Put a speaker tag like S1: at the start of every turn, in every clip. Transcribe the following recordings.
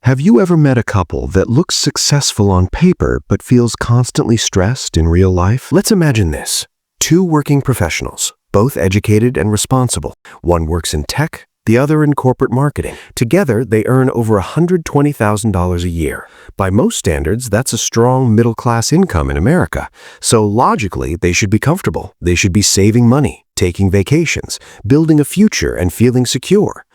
S1: Have you ever met a couple that looks successful on paper but feels constantly stressed in real life? Let's imagine this. Two working professionals, both educated and responsible. One works in tech, the other in corporate marketing. Together, they earn over $120,000 a year. By most standards, that's a strong middle-class income in America. So logically, they should be comfortable. They should be saving money, taking vacations, building a future, and feeling secure.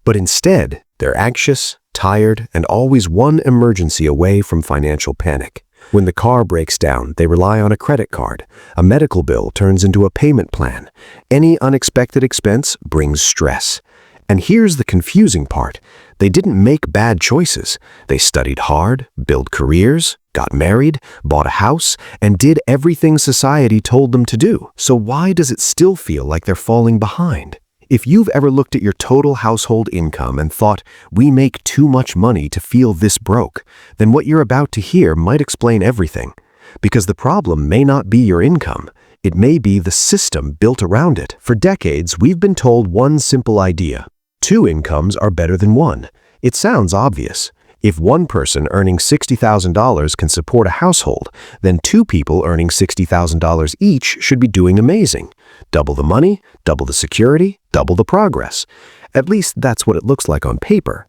S1: But instead, they're anxious, tired, and always one emergency away from financial panic. When the car breaks down, they rely on a credit card. A medical bill turns into a payment plan. Any unexpected expense brings stress. And here's the confusing part. They didn't make bad choices. They studied hard, built careers, got married, bought a house, and did everything society told them to do. So why does it still feel like they're falling behind? If you've ever looked at your total household income and thought, we make too much money to feel this broke, then what you're about to hear might explain everything. Because the problem may not be your income. It may be the system built around it. For decades, we've been told one simple idea. Two incomes are better than one. It sounds obvious. If one person earning $60,000 can support a household, then two people earning $60,000 each should be doing amazing. Double the money, double the security, double the progress. At least that's what it looks like on paper.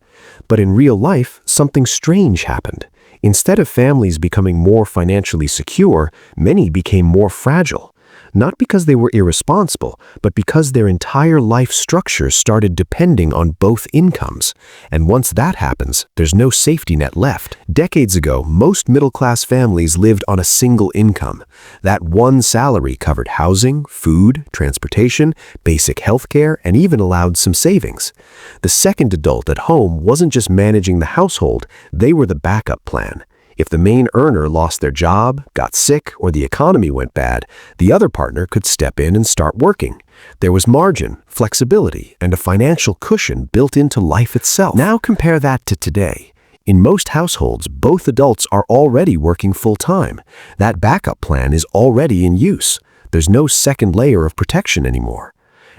S1: But in real life, something strange happened. Instead of families becoming more financially secure, many became more fragile. Not because they were irresponsible, but because their entire life structure started depending on both incomes. And once that happens, there's no safety net left. Decades ago, most middle-class families lived on a single income. That one salary covered housing, food, transportation, basic health care, and even allowed some savings. The second adult at home wasn't just managing the household, they were the backup plan. If the main earner lost their job, got sick, or the economy went bad, the other partner could step in and start working. There was margin, flexibility, and a financial cushion built into life itself. Now compare that to today. In most households, both adults are already working full-time. That backup plan is already in use. There's no second layer of protection anymore.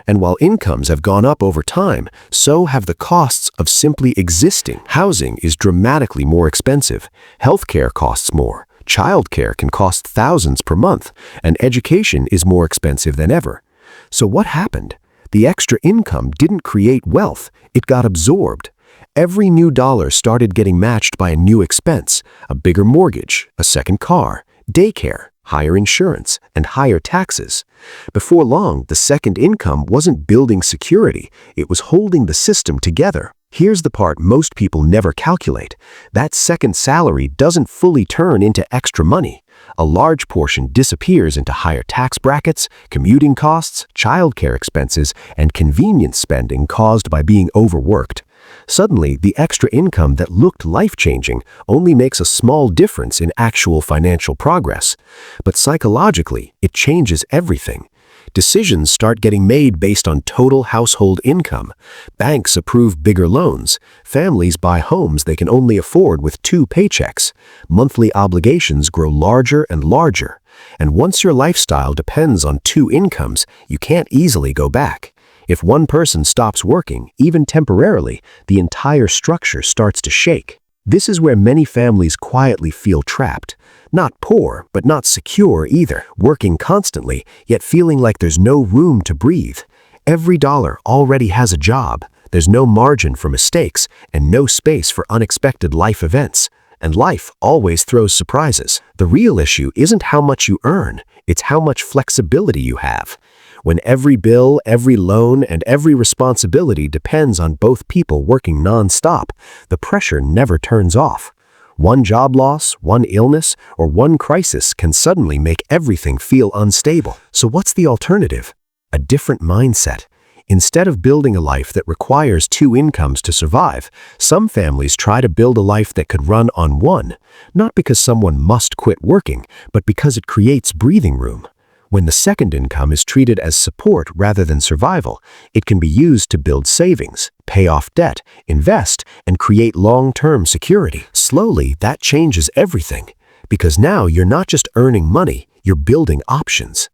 S1: And while incomes have gone up over time, so have the costs of simply existing. Housing is dramatically more expensive. Healthcare costs more. Childcare can cost thousands per month. And education is more expensive than ever. So what happened? The extra income didn't create wealth. It got absorbed. Every new dollar started getting matched by a new expense. A bigger mortgage, a second car, daycare, higher insurance, and higher taxes. Before long, the second income wasn't building security, it was holding the system together. Here's the part most people never calculate. That second salary doesn't fully turn into extra money. A large portion disappears into higher tax brackets, commuting costs, childcare expenses, and convenience spending caused by being overworked. Suddenly, the extra income that looked life-changing only makes a small difference in actual financial progress. But psychologically, it changes everything. Decisions start getting made based on total household income. Banks approve bigger loans. Families buy homes they can only afford with two paychecks. Monthly obligations grow larger and larger. And once your lifestyle depends on two incomes, you can't easily go back. If one person stops working, even temporarily, the entire structure starts to shake. This is where many families quietly feel trapped. Not poor, but not secure either. Working constantly, yet feeling like there's no room to breathe. Every dollar already has a job. There's no margin for mistakes, and no space for unexpected life events. And life always throws surprises. The real issue isn't how much you earn, it's how much flexibility you have. When every bill, every loan, and every responsibility depends on both people working non-stop, the pressure never turns off. One job loss, one illness, or one crisis can suddenly make everything feel unstable. So what's the alternative? A different mindset. Instead of building a life that requires two incomes to survive, some families try to build a life that could run on one, not because someone must quit working, but because it creates breathing room. When the second income is treated as support rather than survival, it can be used to build savings, pay off debt, invest, and create long-term security. Slowly, that changes everything, because now you're not just earning money, you're building options.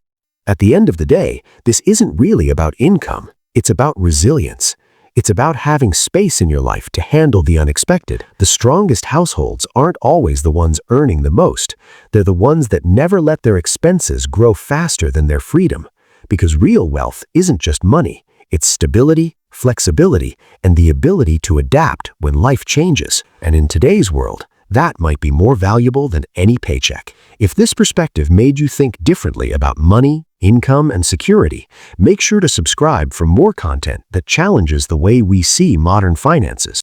S1: At the end of the day, this isn't really about income, it's about resilience. It's about having space in your life to handle the unexpected. The strongest households aren't always the ones earning the most. They're the ones that never let their expenses grow faster than their freedom. Because real wealth isn't just money. It's stability, flexibility, and the ability to adapt when life changes. And in today's world, that might be more valuable than any paycheck. If this perspective made you think differently about money, income, and security, make sure to subscribe for more content that challenges the way we see modern finances.